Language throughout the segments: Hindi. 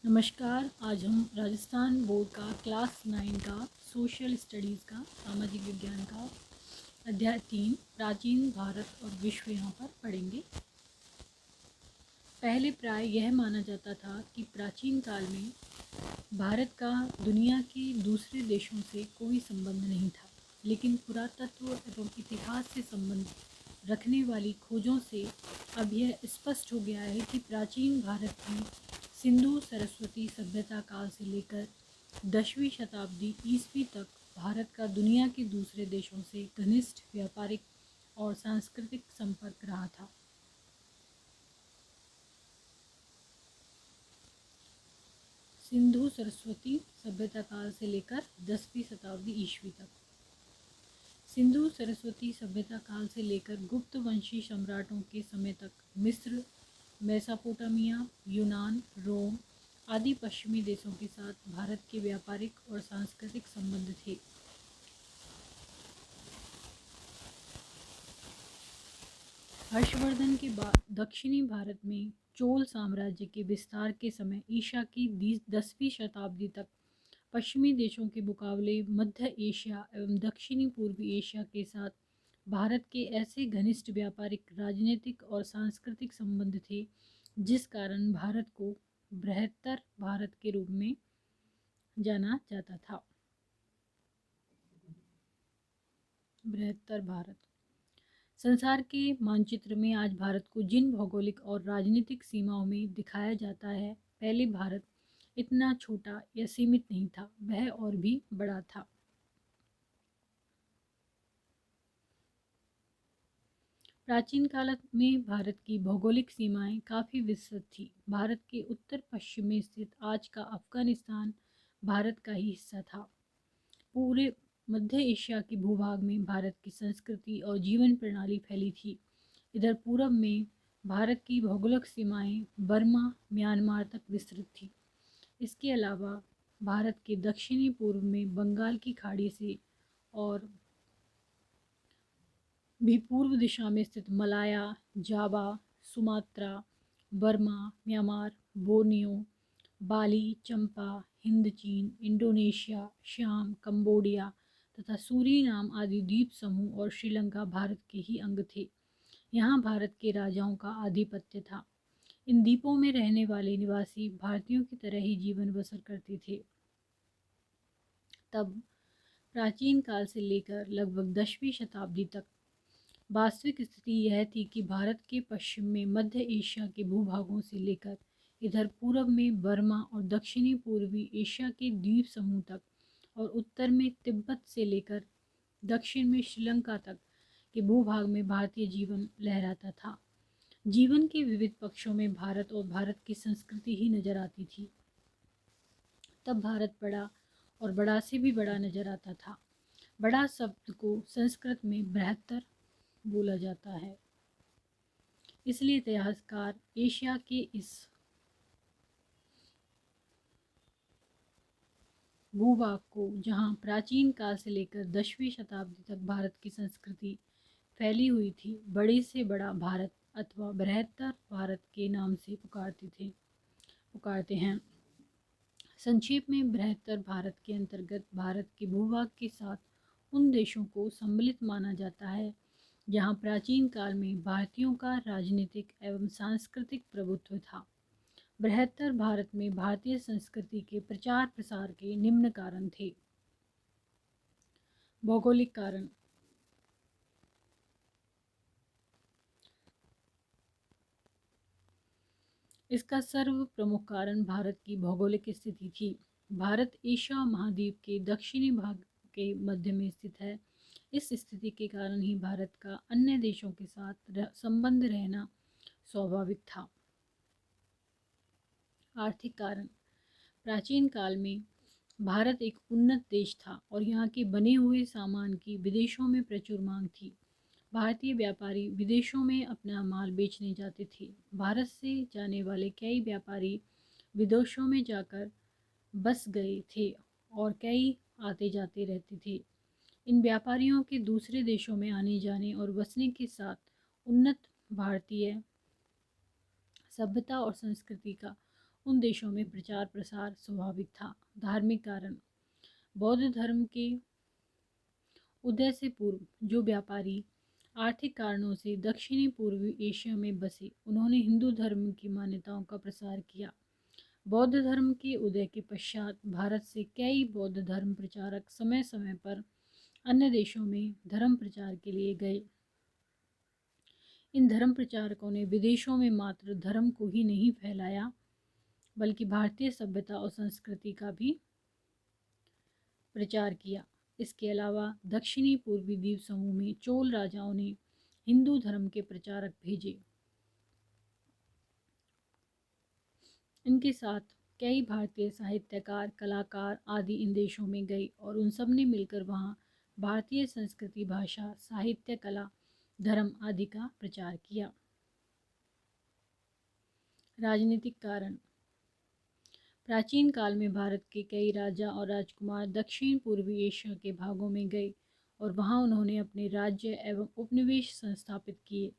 नमस्कार। आज हम राजस्थान बोर्ड का क्लास 9 का सोशल स्टडीज़ का सामाजिक विज्ञान का अध्याय 3 प्राचीन भारत और विश्व यहाँ पर पढ़ेंगे। पहले प्राय यह माना जाता था कि प्राचीन काल में भारत का दुनिया के दूसरे देशों से कोई संबंध नहीं था, लेकिन पुरातत्व एवं इतिहास से संबंध रखने वाली खोजों से अब यह स्पष्ट हो गया है कि प्राचीन भारत की सिंधु सरस्वती सभ्यता काल से लेकर 10वीं शताब्दी ईस्वी तक भारत का दुनिया के दूसरे देशों से घनिष्ठ व्यापारिक और सांस्कृतिक संपर्क रहा था। सिंधु सरस्वती सभ्यता काल से लेकर 10वीं शताब्दी ईस्वी तक। सिंधु सरस्वती सभ्यता काल से लेकर गुप्त वंशी सम्राटों के समय तक मिस्र, मेसोपोटामिया, यूनान, रोम आदि पश्चिमी देशों के साथ भारत के व्यापारिक और सांस्कृतिक संबंध थे। हर्षवर्धन के बाद दक्षिणी भारत में चोल साम्राज्य के विस्तार के समय ईसा की 10वीं शताब्दी तक पश्चिमी देशों के मुकाबले मध्य एशिया एवं दक्षिणी पूर्वी एशिया के साथ भारत के ऐसे घनिष्ठ व्यापारिक, राजनीतिक और सांस्कृतिक संबंध थे जिस कारण भारत को बृहत्तर भारत के रूप में जाना जाता था। बृहत्तर भारत संसार के मानचित्र में आज भारत को जिन भौगोलिक और राजनीतिक सीमाओं में दिखाया जाता है, पहले भारत इतना छोटा या सीमित नहीं था, वह और भी बड़ा था। प्राचीन काल में भारत की भौगोलिक सीमाएं काफ़ी विस्तृत थी। भारत के उत्तर पश्चिम में स्थित आज का अफगानिस्तान भारत का ही हिस्सा था। पूरे मध्य एशिया के भूभाग में भारत की संस्कृति और जीवन प्रणाली फैली थी। इधर पूरब में भारत की भौगोलिक सीमाएं बर्मा, म्यांमार तक विस्तृत थी। इसके अलावा भारत के दक्षिणी पूर्व में बंगाल की खाड़ी से और भी पूर्व दिशा में स्थित मलाया, जावा, सुमात्रा, बर्मा, म्यांमार, बोर्नियो, बाली, चंपा, हिंद चीन, इंडोनेशिया, श्याम, कंबोडिया तथा सूरीनाम आदि द्वीप समूह और श्रीलंका भारत के ही अंग थे। यहाँ भारत के राजाओं का आधिपत्य था। इन द्वीपों में रहने वाले निवासी भारतीयों की तरह ही जीवन बसर करते थे। तब प्राचीन काल से लेकर लगभग 10वीं शताब्दी तक वास्तविक स्थिति यह थी कि भारत के पश्चिम में मध्य एशिया के भूभागों से लेकर इधर पूर्व में बर्मा और दक्षिणी पूर्वी एशिया के द्वीप समूह तक और उत्तर में तिब्बत से लेकर दक्षिण में श्रीलंका तक के भूभाग में भारतीय जीवन लहराता था। जीवन के विविध पक्षों में भारत और भारत की संस्कृति ही नजर आती थी। तब भारत बड़ा और बड़ा से भी बड़ा नजर आता था। बड़ा शब्द को संस्कृत में बृहत्तर बोला जाता है। इसलिए इतिहासकार एशिया के इस भूभाग को, जहाँ प्राचीन काल से लेकर 10वीं शताब्दी तक भारत की संस्कृति फैली हुई थी, बड़े से बड़ा भारत अथवा बृहत्तर भारत के नाम से पुकारते हैं। संक्षेप में बृहत्तर भारत के अंतर्गत भारत के भूभाग के साथ उन देशों को सम्मिलित माना जाता है जहाँ प्राचीन काल में भारतीयों का राजनीतिक एवं सांस्कृतिक प्रभुत्व था। बृहत्तर भारत में भारतीय संस्कृति के प्रचार प्रसार के निम्न कारण थे। भौगोलिक कारण। इसका सर्व प्रमुख कारण भारत की भौगोलिक स्थिति थी। भारत एशिया महाद्वीप के दक्षिणी भाग के मध्य में स्थित है। इस स्थिति के कारण ही भारत का अन्य देशों के साथ संबंध रहना स्वाभाविक था। आर्थिक कारण। प्राचीन काल में भारत एक उन्नत देश था और यहाँ के बने हुए सामान की विदेशों में प्रचुर मांग थी। भारतीय व्यापारी विदेशों में अपना माल बेचने जाते थे। भारत से जाने वाले कई व्यापारी विदेशों में जाकर बस गए थे और कई आते जाते रहते थे। इन व्यापारियों के दूसरे देशों में आने जाने और बसने के साथ उन्नत भारतीय सभ्यता और संस्कृति का उन देशों में प्रचार प्रसार स्वाभाविक था। धार्मिक कारण, बौद्ध धर्म के उदय से पूर्व जो व्यापारी आर्थिक कारणों से दक्षिणी पूर्वी एशिया में बसे, उन्होंने हिंदू धर्म की मान्यताओं का प्रसार किया। बौद्ध धर्म के उदय के पश्चात भारत से कई बौद्ध धर्म प्रचारक समय समय पर अन्य देशों में धर्म प्रचार के लिए गए। इन धर्म प्रचारकों ने विदेशों में मात्र धर्म को ही नहीं फैलाया, बल्कि भारतीय सभ्यता और संस्कृति का भी प्रचार किया। इसके अलावा दक्षिणी पूर्वी द्वीप समूह में चोल राजाओं ने हिंदू धर्म के प्रचारक भेजे। इनके साथ कई भारतीय साहित्यकार, कलाकार आदि इन देशों में गए और उन सब ने मिलकर वहाँ भारतीय संस्कृति, भाषा, साहित्य, कला, धर्म आदि का प्रचार किया। राजनीतिक कारण, प्राचीन काल में भारत के कई राजा और राजकुमार दक्षिण पूर्वी एशिया के भागों में गए और वहां उन्होंने अपने राज्य एवं उपनिवेश संस्थापित किए।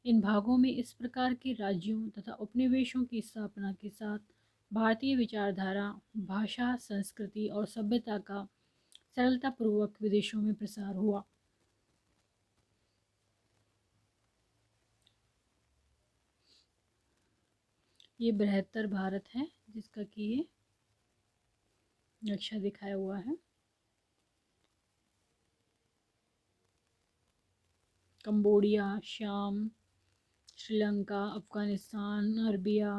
इन भागों में इस प्रकार के राज्यों तथा उपनिवेशों की स्थापना के साथ भारतीय विचारधारा, भाषा, संस्कृति और सभ्यता का सरलतापूर्वक विदेशों में प्रसार हुआ। ये बृहत्तर भारत है जिसका कि ये नक्शा दिखाया हुआ है। कंबोडिया, शाम, श्रीलंका, अफगानिस्तान, अरबिया,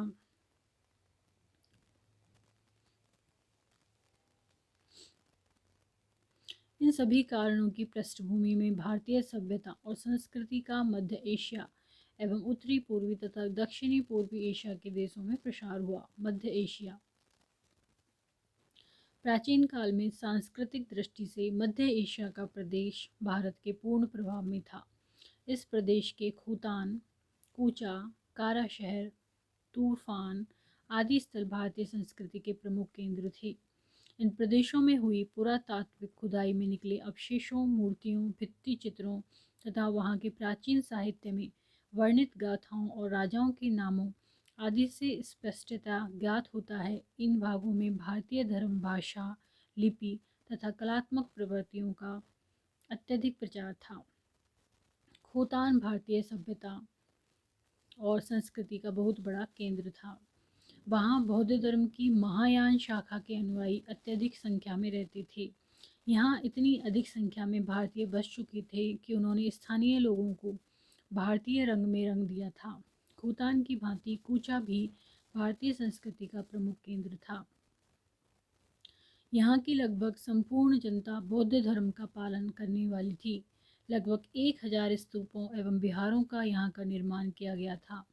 इन सभी कारणों की पृष्ठभूमि में भारतीय सभ्यता और संस्कृति का मध्य एशिया एवं उत्तरी पूर्वी तथा दक्षिणी पूर्वी एशिया के देशों में प्रसार हुआ। मध्य एशिया, प्राचीन काल में सांस्कृतिक दृष्टि से मध्य एशिया का प्रदेश भारत के पूर्ण प्रभाव में था। इस प्रदेश के खोतान, कूचा, कारा शहर, तूफान आदि स्थल भारतीय संस्कृति के प्रमुख केंद्र थे। इन प्रदेशों में हुई पुरातात्विक खुदाई में निकले अवशेषों, मूर्तियों, भित्ति चित्रों तथा वहाँ के प्राचीन साहित्य में वर्णित गाथाओं और राजाओं के नामों आदि से स्पष्टता ज्ञात होता है। इन भागों में भारतीय धर्म, भाषा, लिपि तथा कलात्मक प्रवृत्तियों का अत्यधिक प्रचार था। खोतान भारतीय सभ्यता और संस्कृति का बहुत बड़ा केंद्र था। वहाँ बौद्ध धर्म की महायान शाखा के अनुयायी अत्यधिक संख्या में रहते थे। यहाँ इतनी अधिक संख्या में भारतीय बस चुके थे कि उन्होंने स्थानीय लोगों को भारतीय रंग में रंग दिया था। खोतान की भांति कूचा भी भारतीय संस्कृति का प्रमुख केंद्र था। यहाँ की लगभग संपूर्ण जनता बौद्ध धर्म का पालन करने वाली थी। लगभग 1000 स्तूपों एवं विहारों का यहाँ का निर्माण किया गया था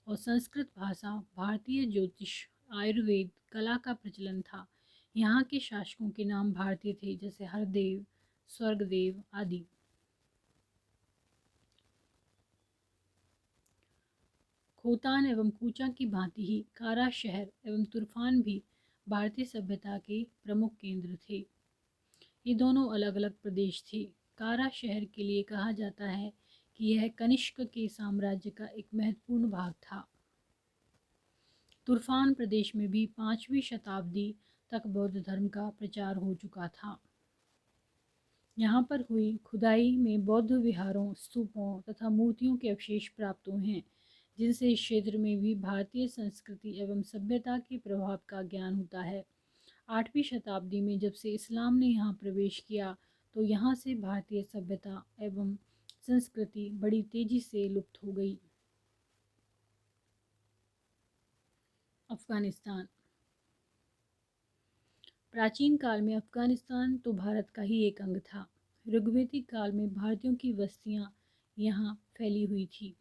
और संस्कृत भाषा, भारतीय ज्योतिष, आयुर्वेद, कला का प्रचलन था। यहाँ के शासकों के नाम भारतीय थे, जैसे हरदेव, स्वर्गदेव आदि। खोतान एवं कूचा की भांति ही कारा शहर एवं तुर्फान भी भारतीय सभ्यता के प्रमुख केंद्र थे। ये दोनों अलग अलग प्रदेश थे। कारा शहर के लिए कहा जाता है कि यह कनिष्क के साम्राज्य का एक महत्वपूर्ण भाग था। तुर्फान प्रदेश में भी 5वीं शताब्दी तक बौद्ध धर्म का प्रचार हो चुका था। यहाँ पर हुई खुदाई में बौद्ध विहारों, स्तूपों तथा मूर्तियों के अवशेष प्राप्त हुए हैं, जिनसे इस क्षेत्र में भी भारतीय संस्कृति एवं सभ्यता के प्रभाव का ज्ञान होता है। 8वीं शताब्दी में जब से इस्लाम ने यहाँ प्रवेश किया तो यहाँ से भारतीय सभ्यता एवं संस्कृति बड़ी तेजी से लुप्त हो गई। अफगानिस्तान, प्राचीन काल में अफगानिस्तान तो भारत का ही एक अंग था। ऋग्वैदिक काल में भारतीयों की बस्तियां यहाँ फैली हुई थी।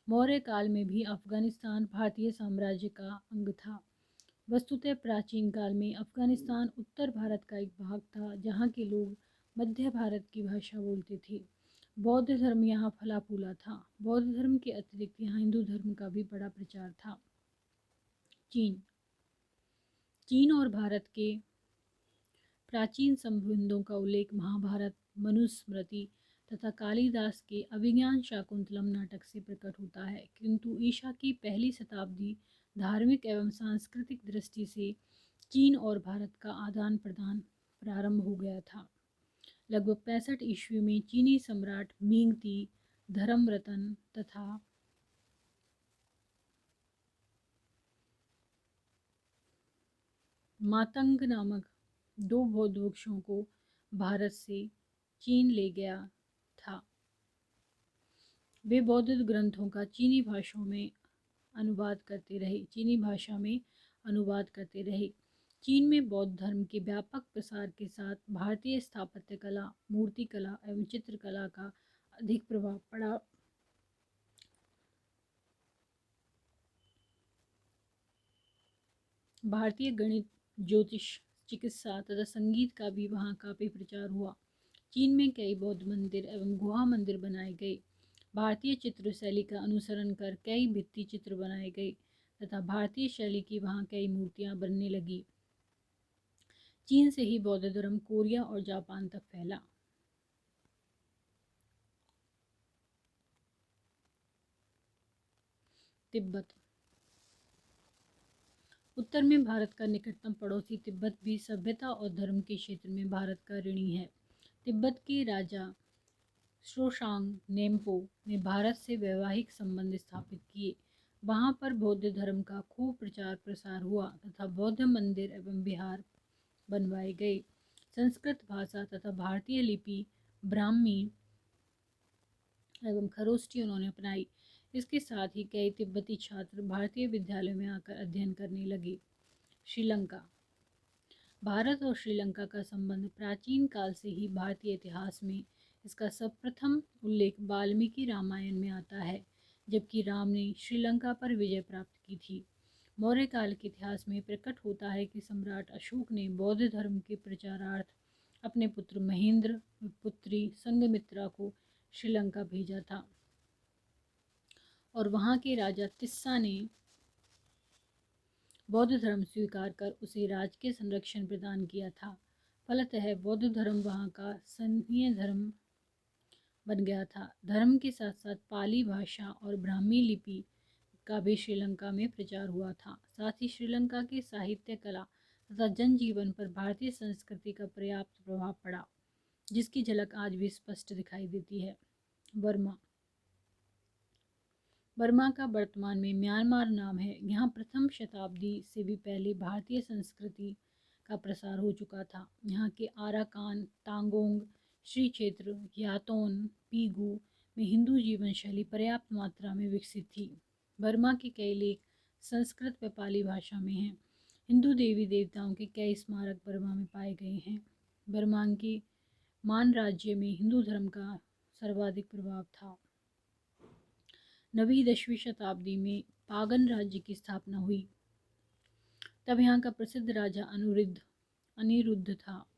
मौर्य काल में भी अफगानिस्तान भारतीय साम्राज्य का अंग था। वस्तुतः प्राचीन काल में अफगानिस्तान उत्तर भारत का एक भाग था, जहाँ के लोग मध्य भारत की भाषा बोलते थे। बौद्ध धर्म यहाँ फला फूला था। बौद्ध धर्म के अतिरिक्त यहाँ हिंदू धर्म का भी बड़ा प्रचार था। चीन, चीन और भारत के प्राचीन संबंधों का उल्लेख महाभारत, मनुस्मृति तथा कालिदास के अभिज्ञान शाकुंतलम नाटक से प्रकट होता है, किंतु ईसा की पहली शताब्दी धार्मिक एवं सांस्कृतिक दृष्टि से चीन और भारत का आदान प्रदान प्रारंभ हो गया था। लगभग 65 ईस्वी में चीनी सम्राट मिंगती धर्मरतन तथा मातंग नामक दो बौद्ध भिक्षुओं को भारत से चीन ले गया था। वे बौद्ध ग्रंथों का चीनी भाषा में अनुवाद करते रहे। चीन में बौद्ध धर्म के व्यापक प्रसार के साथ भारतीय स्थापत्य कला, मूर्ति कला एवं चित्रकला का अधिक प्रभाव पड़ा। भारतीय गणित, ज्योतिष, चिकित्सा तथा संगीत का भी वहाँ काफी प्रचार हुआ। चीन में कई बौद्ध मंदिर एवं गुहा मंदिर बनाए गए। भारतीय चित्र शैली का अनुसरण कर कई भित्ति चित्र बनाए गए तथा भारतीय शैली की वहाँ कई मूर्तियाँ बनने लगी। चीन से ही बौद्ध धर्म कोरिया और जापान तक फैला। तिब्बत। उत्तर में भारत का निकटतम पड़ोसी तिब्बत भी सभ्यता और धर्म के क्षेत्र में भारत का ऋणी है। तिब्बत के राजा शोशांग नेम्पो ने भारत से वैवाहिक संबंध स्थापित किए। वहाँ पर बौद्ध धर्म का खूब प्रचार प्रसार हुआ तथा बौद्ध मंदिर एवं विहार बनवाए गए। संस्कृत भाषा तथा भारतीय लिपि, ब्राह्मी एवं खरोष्ठी उन्होंने अपनाई। इसके साथ ही कई तिब्बती छात्र भारतीय विद्यालयों में आकर अध्ययन करने लगे। श्रीलंका। भारत और श्रीलंका का संबंध प्राचीन काल से ही भारतीय इतिहास में इसका सर्वप्रथम उल्लेख वाल्मीकि रामायण में आता है, जबकि राम ने श्रीलंका पर विजय प्राप्त की थी। मौर्य काल के इतिहास में प्रकट होता है कि सम्राट अशोक ने बौद्ध धर्म के प्रचारार्थ अपने पुत्र महेंद्र व पुत्री संघमित्रा को श्रीलंका भेजा था और वहाँ के राजा तिस्सा ने बौद्ध धर्म स्वीकार कर उसे राजकीय संरक्षण प्रदान किया था। फलतः बौद्ध धर्म वहाँ का सनहीय धर्म बन गया था। धर्म के साथ साथ पाली भाषा और ब्राह्मी लिपि का भी श्रीलंका में प्रचार हुआ था। साथ ही श्रीलंका के साहित्य, कला तथा जनजीवन पर भारतीय संस्कृति का पर्याप्त प्रभाव पड़ा, जिसकी झलक आज भी स्पष्ट दिखाई देती है। बर्मा। बर्मा का वर्तमान में म्यांमार नाम है। यहाँ प्रथम शताब्दी से भी पहले भारतीय संस्कृति का प्रसार हो चुका था। यहाँ के आराकान, तांगोंग, श्री क्षेत्र, यातोन, पीगू में हिंदू जीवन शैली पर्याप्त मात्रा में विकसित थी। बर्मा के कई लेख संस्कृत व पाली भाषा में हैं। हिंदू देवी देवताओं के कई स्मारक बर्मा में पाए गए हैं। बर्मा के मान राज्य में हिंदू धर्म का सर्वाधिक प्रभाव था। 9वीं 10वीं शताब्दी में पागन राज्य की स्थापना हुई। तब यहाँ का प्रसिद्ध राजा अनिरुद्ध था।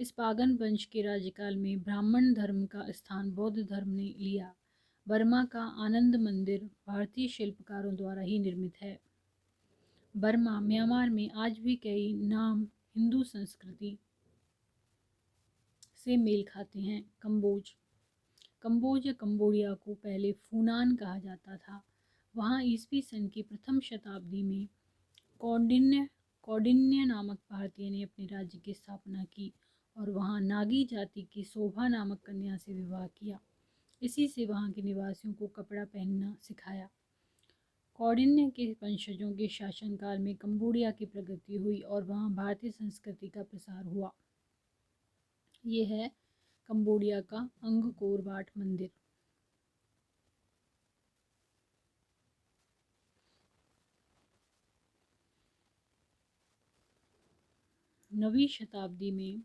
इस पागन वंश के राज्यकाल में ब्राह्मण धर्म का स्थान बौद्ध धर्म ने लिया। बर्मा का आनंद मंदिर भारतीय शिल्पकारों द्वारा ही निर्मित है। बर्मा, म्यांमार में आज भी कई नाम हिंदू संस्कृति से मेल खाते हैं। कंबोज या कंबोडिया को पहले फूनान कहा जाता था। वहाँ ईसवी सन की प्रथम शताब्दी में कौंडिन्य नामक भारतीय ने अपने राज्य की स्थापना की और वहाँ नागी जाति की शोभा नामक कन्या से विवाह किया। इसी से वहाँ के निवासियों को कपड़ा पहनना सिखाया। कौंडिन्य के वंशजों के शासनकाल में कंबोडिया की प्रगति हुई और वहाँ भारतीय संस्कृति का प्रसार हुआ। ये है कंबोडिया का अंगकोर वाट मंदिर। नवीं शताब्दी में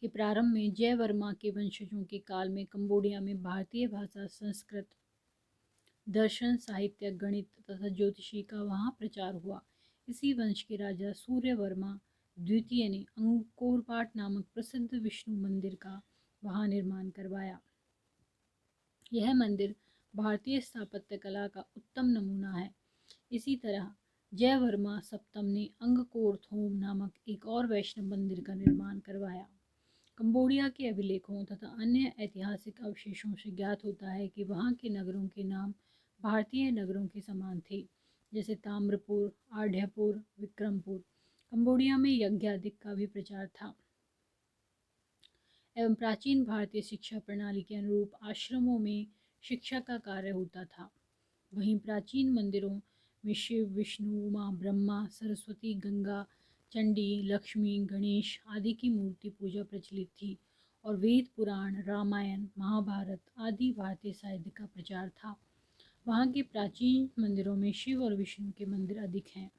के प्रारंभ में जयवर्मा के वंशजों के काल में कंबोडिया में भारतीय भाषा, संस्कृत, दर्शन, साहित्य, गणित तथा ज्योतिषी का वहाँ प्रचार हुआ। इसी वंश के राजा सूर्यवर्मा द्वितीय ने अंगकोर वाट नामक प्रसिद्ध विष्णु मंदिर का वहाँ निर्माण करवाया। यह मंदिर भारतीय स्थापत्य कला का उत्तम नमूना है। इसी तरह जयवर्मा सप्तम ने अंगकोर थोम नामक एक और वैष्णव मंदिर का निर्माण करवाया। कंबोडिया के अभिलेखों तथा अन्य ऐतिहासिक अवशेषों से ज्ञात होता है कि वहाँ के नगरों के नाम भारतीय नगरों के समान थे। जैसे ताम्रपुर, आढ़्यपुर, विक्रमपुर। कंबोडिया में यज्ञादिक का भी प्रचार था एवं प्राचीन भारतीय शिक्षा प्रणाली के अनुरूप आश्रमों में शिक्षा का कार्य होता था। वहीं प्राचीन मंदिरों में शिव, विष्णु, उमा, ब्रह्मा, सरस्वती, गंगा, चंडी, लक्ष्मी, गणेश आदि की मूर्ति पूजा प्रचलित थी और वेद, पुराण, रामायण, महाभारत आदि भारतीय साहित्य का प्रचार था। वहाँ के प्राचीन मंदिरों में शिव और विष्णु के मंदिर अधिक हैं।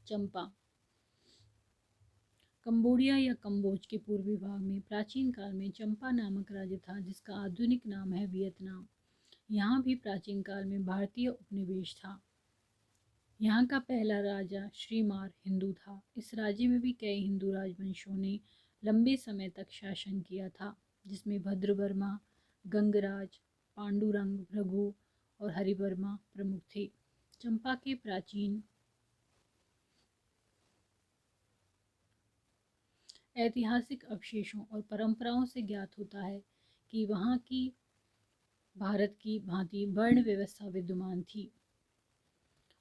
चंपा। कंबोडिया या कम्बोज के पूर्वी भाग में प्राचीन काल में चंपा नामक राज्य था, जिसका आधुनिक नाम है वियतनाम। यहाँ भी प्राचीन काल में भारतीय उपनिवेश था। यहाँ का पहला राजा श्रीमार हिंदू था। इस राज्य में भी कई हिंदू राजवंशों ने लंबे समय तक शासन किया था, जिसमें भद्रवर्मा, गंगराज, पांडुरंग, भृगु और हरिवर्मा प्रमुख थे। चंपा के प्राचीन ऐतिहासिक अवशेषों और परंपराओं से ज्ञात होता है कि वहाँ की भारत की भांति वर्ण व्यवस्था विद्यमान थी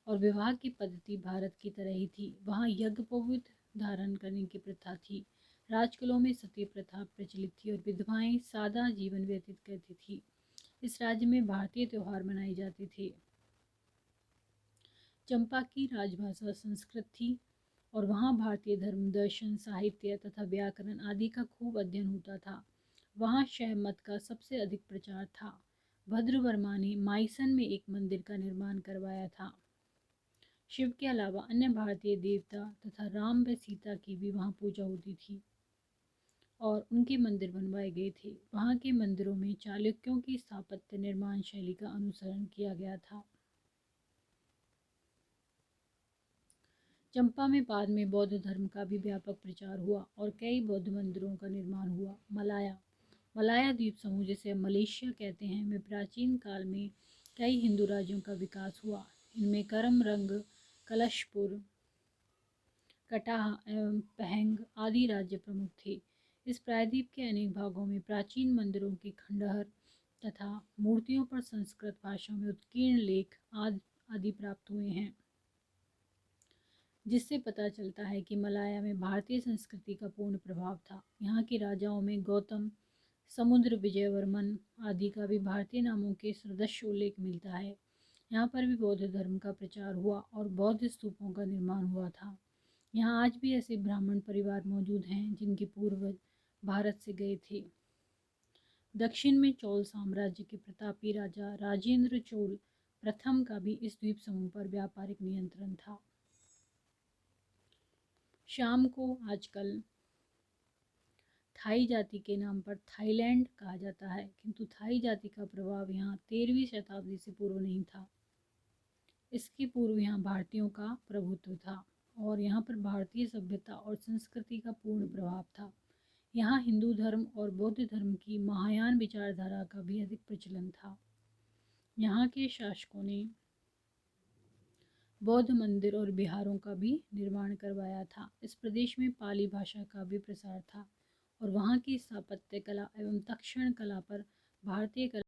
और विवाह की पद्धति भारत की तरह ही थी। वहाँ यज्ञोपवीत धारण करने की प्रथा थी। राजकुलों में सती प्रथा प्रचलित थी और विधवाएं सादा जीवन व्यतीत करती थी। इस राज्य में भारतीय त्योहार मनाए जाते थे। चंपा की राजभाषा संस्कृत थी और वहाँ भारतीय धर्म, दर्शन, साहित्य तथा व्याकरण आदि का खूब अध्ययन होता था। वहाँ शैव मत का सबसे अधिक प्रचार था। भद्रवर्मा ने माइसन में एक मंदिर का निर्माण करवाया था। शिव के अलावा अन्य भारतीय देवता तथा राम व सीता की भी वहाँ पूजा होती थी और उनके मंदिर बनवाए गए थे। वहाँ के मंदिरों में चालुक्यों की स्थापत्य निर्माण शैली का अनुसरण किया गया था। चंपा में बाद में बौद्ध धर्म का भी व्यापक प्रचार हुआ और कई बौद्ध मंदिरों का निर्माण हुआ। मलाया द्वीप समूह, जिसे अब मलेशिया कहते हैं, में प्राचीन काल में कई हिंदू राज्यों का विकास हुआ। इनमें करमरंग, कलशपुर, कटाह एवं पहंग आदि राज्य प्रमुख थे। इस प्रायद्वीप के अनेक भागों में प्राचीन मंदिरों के खंडहर तथा मूर्तियों पर संस्कृत भाषा में उत्कीर्ण लेख आदि प्राप्त हुए हैं, जिससे पता चलता है कि मलाया में भारतीय संस्कृति का पूर्ण प्रभाव था। यहाँ के राजाओं में गौतम, समुद्र विजयवर्मन आदि का भी भारतीय नामों के सदृश उल्लेख मिलता है। यहाँ पर भी बौद्ध धर्म का प्रचार हुआ और बौद्ध स्तूपों का निर्माण हुआ था। यहाँ आज भी ऐसे ब्राह्मण परिवार मौजूद हैं जिनके पूर्वज भारत से गए थे। दक्षिण में चोल साम्राज्य के प्रतापी राजा राजेंद्र चोल प्रथम का भी इस द्वीप समूह पर व्यापारिक नियंत्रण था। शाम को आजकल थाई जाति के नाम पर थाईलैंड कहा जाता है, किंतु थाई जाति का प्रभाव यहाँ 13वीं शताब्दी से पूर्व नहीं था। इसके पूर्व यहाँ भारतीयों का प्रभुत्व था और यहाँ पर भारतीय सभ्यता और संस्कृति का पूर्ण प्रभाव था। यहाँ हिंदू धर्म और बौद्ध धर्म की महायान विचारधारा का भी अधिक प्रचलन था। यहाँ के शासकों ने बौद्ध मंदिर और विहारों का भी निर्माण करवाया था। इस प्रदेश में पाली भाषा का भी प्रसार था और वहाँ की स्थापत्य कला एवं तक्षण कला पर भारतीय कला